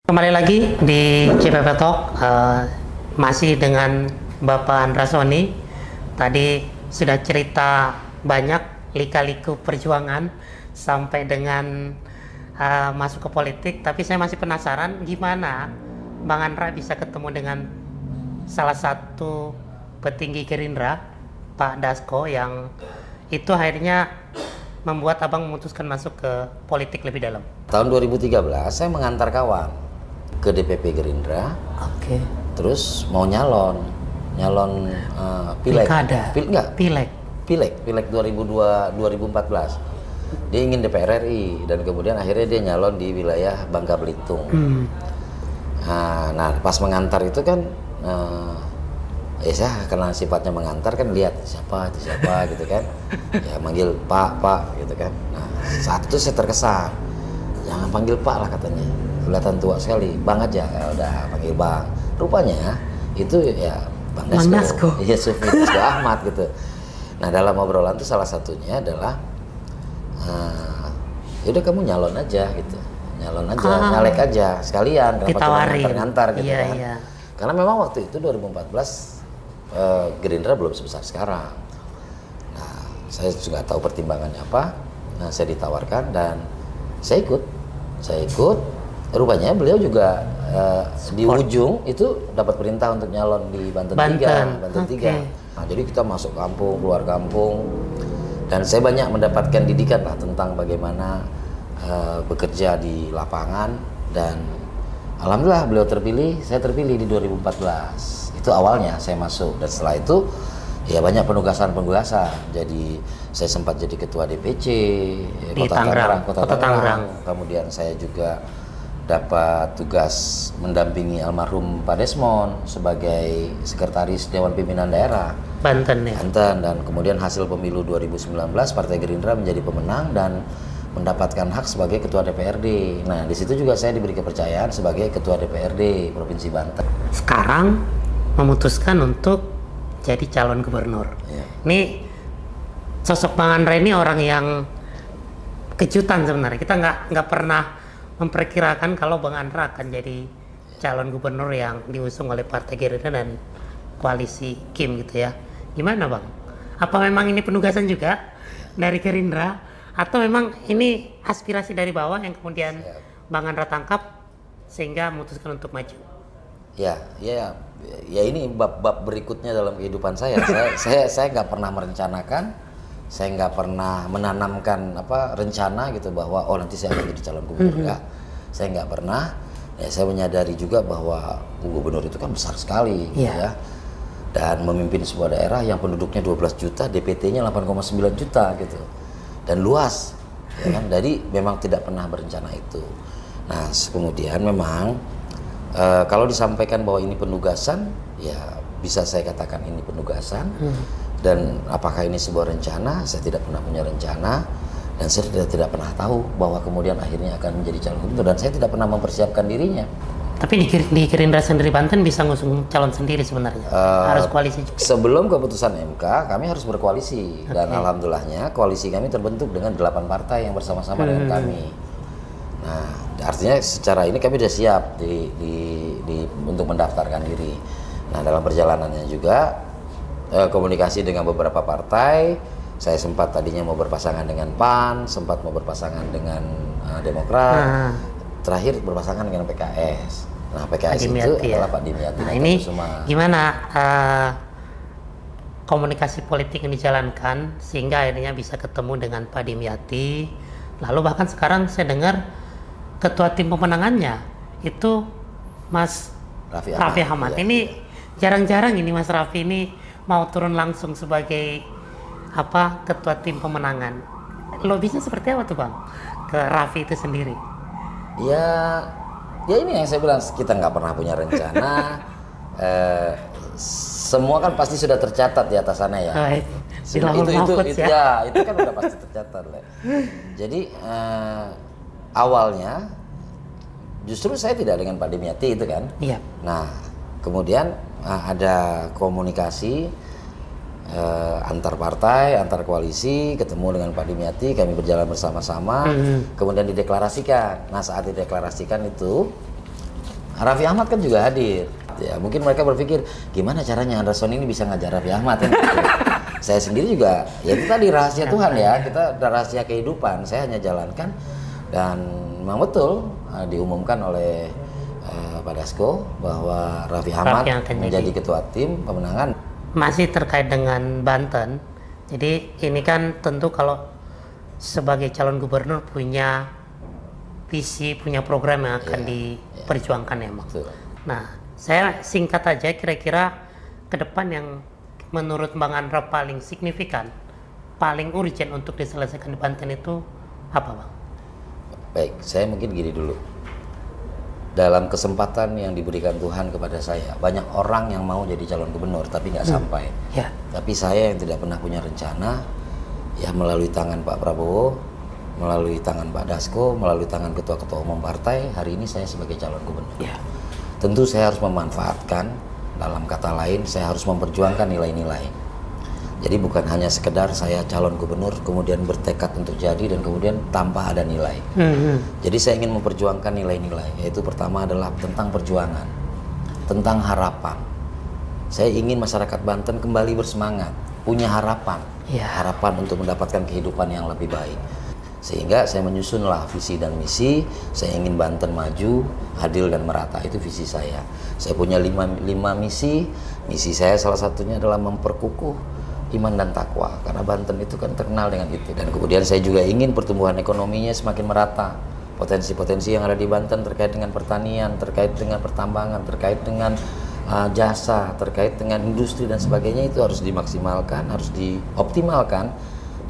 Kembali lagi di CPP Talk, masih dengan Bapak Andra Soni. Tadi sudah cerita banyak lika-liku perjuangan sampai dengan masuk ke politik, tapi saya masih penasaran gimana Bang Andra bisa ketemu dengan salah satu petinggi Gerindra, Pak Dasko, yang itu akhirnya membuat Abang memutuskan masuk ke politik lebih dalam. Tahun 2013 saya mengantar kawan ke DPP Gerindra. Oke. Terus mau nyalon pileg. Pilkada. Pileg 2014. Dia ingin DPR RI dan kemudian akhirnya dia nyalon di wilayah Bangka Belitung. Nah, pas mengantar itu kan saya karena sifatnya mengantar kan lihat siapa gitu kan. Ya manggil Pak gitu kan. Nah, saat itu saya terkesan. Jangan panggil Pak lah katanya. Kelihatan tua sekali. Bang aja. Ya udah panggil Bang. Rupanya itu ya Bang Dasko. Iya, Sufi Dasko Ahmad gitu. Nah, dalam obrolan itu salah satunya adalah yaudah kamu nyalon aja gitu. Nyalek aja sekalian ngantar gitu kan. Iya. Karena memang waktu itu 2014 Gerindra belum sebesar sekarang. Nah, saya juga tahu pertimbangannya apa. Nah, saya ditawarkan dan saya ikut. Rupanya beliau juga di ujung itu dapat perintah untuk nyalon di Banten 3. Nah, jadi kita masuk kampung, keluar kampung, dan saya banyak mendapatkan didikan lah tentang bagaimana bekerja di lapangan, dan alhamdulillah beliau terpilih, saya terpilih di 2014. Itu awalnya saya masuk, dan setelah itu ya banyak penugasan. Jadi saya sempat jadi ketua DPC di Kota Tangerang. Kemudian saya juga dapat tugas mendampingi almarhum Pak Desmond sebagai sekretaris Dewan Pimpinan Daerah Banten ya. Dan kemudian hasil pemilu 2019 Partai Gerindra menjadi pemenang dan mendapatkan hak sebagai ketua DPRD. Nah, di situ juga saya diberi kepercayaan sebagai ketua DPRD Provinsi Banten. Sekarang memutuskan untuk jadi calon gubernur. Ya. Ini sosok Bang Andra ini orang yang kejutan sebenarnya. Kita nggak pernah memperkirakan kalau Bang Andra akan jadi calon gubernur yang diusung oleh Partai Gerindra dan koalisi Kim gitu ya. Gimana Bang? Apa memang ini penugasan juga dari Gerindra atau memang ini aspirasi dari bawah yang kemudian Bang Andra tangkap sehingga memutuskan untuk maju? Ya ini bab berikutnya dalam kehidupan saya. Saya nggak pernah merencanakan, saya nggak pernah menanamkan rencana gitu bahwa nanti saya akan jadi calon gubernur. Enggak, saya nggak pernah. Ya, saya menyadari juga bahwa gubernur itu kan besar sekali, ya, dan memimpin sebuah daerah yang penduduknya 12 juta, DPT-nya 8,9 juta gitu, dan luas, ya kan. Jadi memang tidak pernah berencana itu. Nah, kemudian memang kalau disampaikan bahwa ini penugasan, ya bisa saya katakan ini penugasan. Dan apakah ini sebuah rencana? Saya tidak pernah punya rencana, dan saya tidak pernah tahu bahwa kemudian akhirnya akan menjadi calon gubernur, dan saya tidak pernah mempersiapkan dirinya. Tapi di Gerindra sendiri Banten bisa ngusung calon sendiri sebenarnya? Harus koalisi juga? Sebelum keputusan MK, kami harus berkoalisi. Dan alhamdulillahnya koalisi kami terbentuk dengan 8 partai yang bersama-sama dengan kami. Nah, artinya secara ini kami sudah siap untuk mendaftarkan diri. Nah, dalam perjalanannya juga komunikasi dengan beberapa partai. Saya sempat tadinya mau berpasangan dengan PAN, sempat mau berpasangan dengan Demokrat, terakhir berpasangan dengan PKS. Nah, PKS itu adalah Pak Dimyati. Nah, ini gimana komunikasi politik yang dijalankan sehingga akhirnya bisa ketemu dengan Pak Dimyati. Lalu bahkan sekarang saya dengar ketua tim pemenangannya itu Mas Raffi Ahmad. Ya, ini jarang-jarang ini Mas Raffi ini mau turun langsung sebagai ketua tim pemenangan. Lobisnya seperti apa tuh Bang ke Raffi itu sendiri? Ya ini yang saya bilang, kita nggak pernah punya rencana. Semua kan pasti sudah tercatat di atas sana ya. Itu kan udah pasti tercatat. Jadi awalnya justru saya tidak dengan Pak Dimyati itu kan. Iya. Nah, kemudian ada komunikasi antar partai, antar koalisi, ketemu dengan Pak Dimyati, kami berjalan bersama-sama, kemudian dideklarasikan. Nah, saat dideklarasikan itu Raffi Ahmad kan juga hadir. Ya, mungkin mereka berpikir gimana caranya Anderson ini bisa ngajar Raffi Ahmad kan? Gitu. Saya sendiri juga, ya itu tadi rahasia Tuhan ya, kita rahasia kehidupan. Saya hanya jalankan dan memang betul diumumkan oleh Pak Dasko bahwa Raffi Ahmad menjadi ketua tim pemenangan. Masih terkait dengan Banten, jadi ini kan tentu kalau sebagai calon gubernur punya visi, punya program yang akan diperjuangkan ya, Bang. Nah, saya singkat aja, kira-kira ke depan yang menurut Bang Andra paling signifikan, paling urgent untuk diselesaikan di Banten itu apa, Bang? Baik, saya mungkin gini dulu. Dalam kesempatan yang diberikan Tuhan kepada saya, banyak orang yang mau jadi calon gubernur tapi nggak sampai. Ya. Tapi saya yang tidak pernah punya rencana, ya melalui tangan Pak Prabowo, melalui tangan Pak Dasko, melalui tangan ketua-ketua umum partai, hari ini saya sebagai calon gubernur. Ya. Tentu saya harus memanfaatkan, dalam kata lain saya harus memperjuangkan nilai-nilai. Jadi bukan hanya sekedar saya calon gubernur kemudian bertekad untuk jadi dan kemudian tanpa ada nilai. Jadi saya ingin memperjuangkan nilai-nilai, yaitu pertama adalah tentang perjuangan, tentang harapan. Saya ingin masyarakat Banten kembali bersemangat, punya harapan, harapan untuk mendapatkan kehidupan yang lebih baik. Sehingga saya menyusunlah visi dan misi. Saya ingin Banten maju, adil dan merata, itu visi saya. Saya punya lima misi. Misi saya salah satunya adalah memperkukuh iman dan takwa, karena Banten itu kan terkenal dengan itu. Dan kemudian saya juga ingin pertumbuhan ekonominya semakin merata. Potensi-potensi yang ada di Banten terkait dengan pertanian, terkait dengan pertambangan, terkait dengan jasa, terkait dengan industri dan sebagainya, itu harus dimaksimalkan, harus dioptimalkan,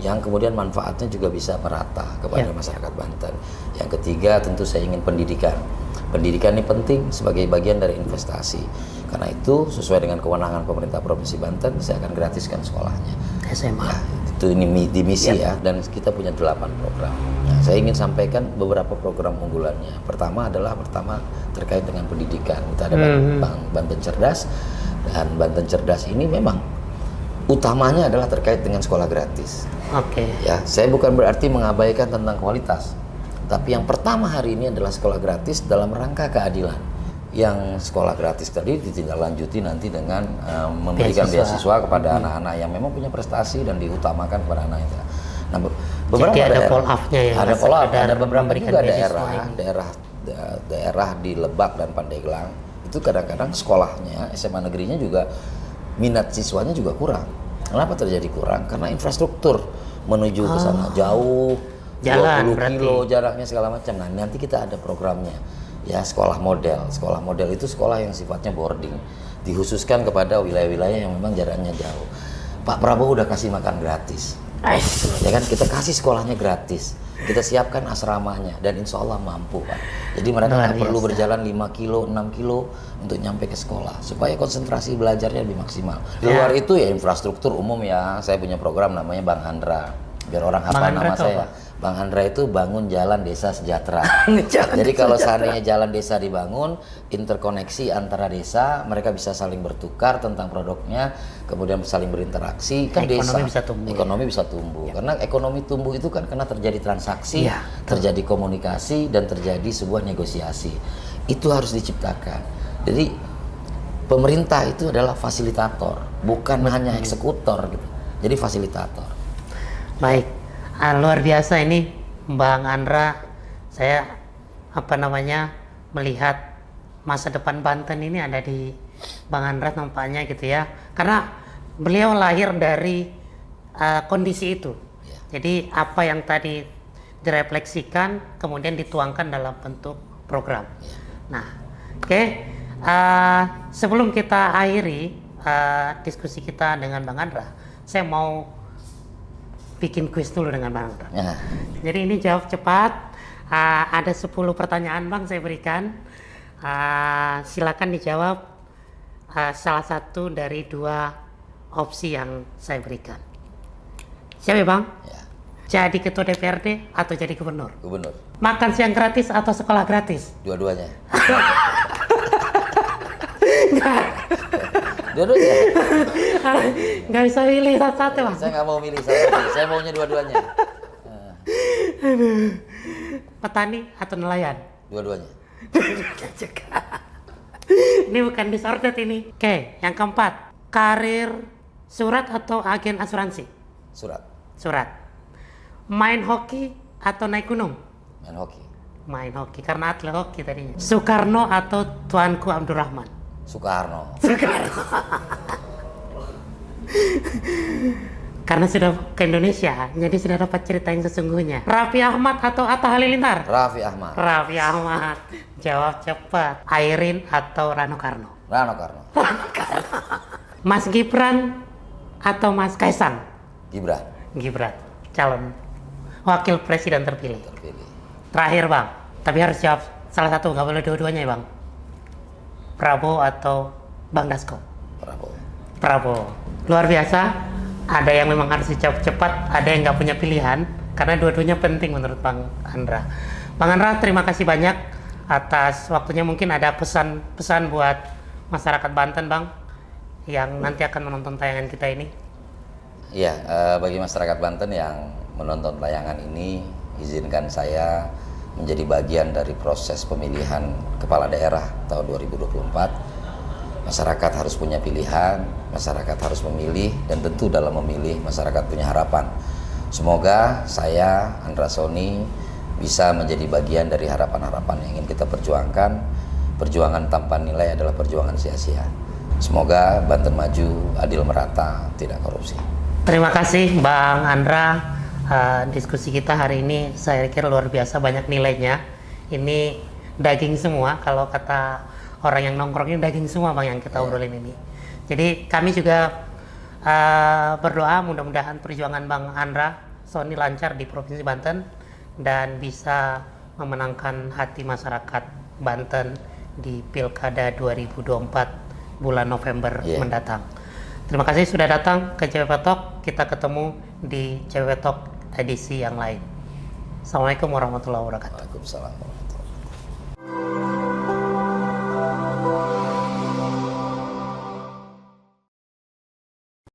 yang kemudian manfaatnya juga bisa merata kepada masyarakat Banten. Yang ketiga tentu saya ingin pendidikan. Pendidikan ini penting sebagai bagian dari investasi. Karena itu sesuai dengan kewenangan pemerintah Provinsi Banten, saya akan gratiskan sekolahnya. SMA. Ya, itu ini di misi ya, dan kita punya 8 program. Nah, saya ingin sampaikan beberapa program unggulannya. Pertama terkait dengan pendidikan. Kita ada Banten Cerdas, dan Banten Cerdas ini memang utamanya adalah terkait dengan sekolah gratis. Oke. Ya, saya bukan berarti mengabaikan tentang kualitas, tapi yang pertama hari ini adalah sekolah gratis dalam rangka keadilan. Yang sekolah gratis tadi ditindaklanjuti nanti dengan memberikan beasiswa kepada anak-anak yang memang punya prestasi dan diutamakan kepada anak itu. Nah, beberapa jadi ada daerah, follow up-nya ya. ada follow up, ada beberapa juga daerah di Lebak dan Pandeglang itu kadang-kadang sekolahnya SMA negerinya juga minat siswanya juga kurang. Kenapa terjadi kurang? Karena infrastruktur menuju ke sana jauh, jalan 20 kilo jaraknya segala macam. Nah, nanti kita ada programnya. Ya, sekolah model. Sekolah model itu sekolah yang sifatnya boarding, dikhususkan kepada wilayah-wilayah yang memang jaraknya jauh. Pak Prabowo udah kasih makan gratis. Ya kan, kita kasih sekolahnya gratis. Kita siapkan asramanya dan insya Allah mampu, Pak. Jadi mereka nggak perlu berjalan 5 kilo, 6 kilo untuk nyampe ke sekolah supaya konsentrasi belajarnya lebih maksimal. Di luar itu ya infrastruktur umum ya. Saya punya program namanya Bang Handra. Biar orang hafal nama saya. Bang Handra itu bangun jalan desa sejahtera. Jadi kalau seandainya jalan desa dibangun, interkoneksi antara desa, mereka bisa saling bertukar tentang produknya, kemudian saling berinteraksi, kan ekonomi desa bisa tumbuh. Ekonomi bisa tumbuh. Karena ekonomi tumbuh itu kan karena terjadi transaksi, terjadi komunikasi dan terjadi sebuah negosiasi. Itu harus diciptakan. Jadi pemerintah itu adalah fasilitator, bukan hanya eksekutor gitu. Jadi fasilitator. Baik. Luar biasa ini Bang Andra. Saya melihat masa depan Banten ini ada di Bang Andra nampaknya gitu ya, karena beliau lahir dari kondisi itu. Jadi apa yang tadi direfleksikan kemudian dituangkan dalam bentuk program. Nah, oke. Sebelum kita akhiri diskusi kita dengan Bang Andra, saya mau bikin kuis dulu dengan Bang Andra. Jadi ini jawab cepat. Ada 10 pertanyaan Bang saya berikan. Silakan dijawab salah satu dari 2 opsi yang saya berikan. Siap ya Bang? Ya. Jadi ketua DPRD atau jadi gubernur? Gubernur. Makan siang gratis atau sekolah gratis? Dua-duanya. Dua-duanya. Nggak bisa milih satu-satu Bang. Saya nggak mau milih satu, saya maunya dua-duanya. Petani atau nelayan? Dua-duanya. Ini bukan disordered ini. Oke, yang keempat, karir surat atau agen asuransi? Surat. Surat. Main hoki atau naik gunung? Main hoki. Main hoki, karena atlet hoki tadinya. Soekarno atau Tuanku Abdurrahman? Soekarno. Karena sudah ke Indonesia, jadi sudah dapat cerita yang sesungguhnya. Raffi Ahmad atau Atta Halilintar? Raffi Ahmad. Raffi Ahmad. Jawab cepat. Airin atau Rano Karno? Rano Karno. Mas Gibran atau Mas Kaisang? Gibran. Gibran, calon wakil presiden terpilih. Terpilih. Terakhir bang, tapi harus jawab salah satu, nggak boleh dua-duanya ya bang. Prabowo atau Bang Dasko? Prabowo. Prabowo. Luar biasa. Ada yang memang harus dijawab cepat, ada yang nggak punya pilihan, karena dua-duanya penting menurut Bang Andra. Bang Andra, terima kasih banyak atas waktunya. Mungkin ada pesan-pesan buat masyarakat Banten, Bang, yang nanti akan menonton tayangan kita ini. Iya, bagi masyarakat Banten yang menonton tayangan ini, izinkan saya menjadi bagian dari proses pemilihan kepala daerah tahun 2024. Masyarakat harus punya pilihan, masyarakat harus memilih, dan tentu dalam memilih masyarakat punya harapan. Semoga saya, Andra Sony, bisa menjadi bagian dari harapan-harapan yang ingin kita perjuangkan. Perjuangan tanpa nilai adalah perjuangan sia-sia. Semoga Banten maju, adil merata, tidak korupsi. Terima kasih Bang Andra. Diskusi kita hari ini saya kira luar biasa, banyak nilainya. Ini daging semua, kalau kata orang yang nongkrong ini daging semua bang yang kita obrolin ini. Jadi kami juga berdoa mudah-mudahan perjuangan Bang Andra Sony lancar di Provinsi Banten dan bisa memenangkan hati masyarakat Banten di Pilkada 2024 bulan November mendatang. Terima kasih sudah datang ke CWP Talk. Kita ketemu di CWP Talk edisi yang lain. Assalamualaikum warahmatullahi wabarakatuh. Waalaikumsalam.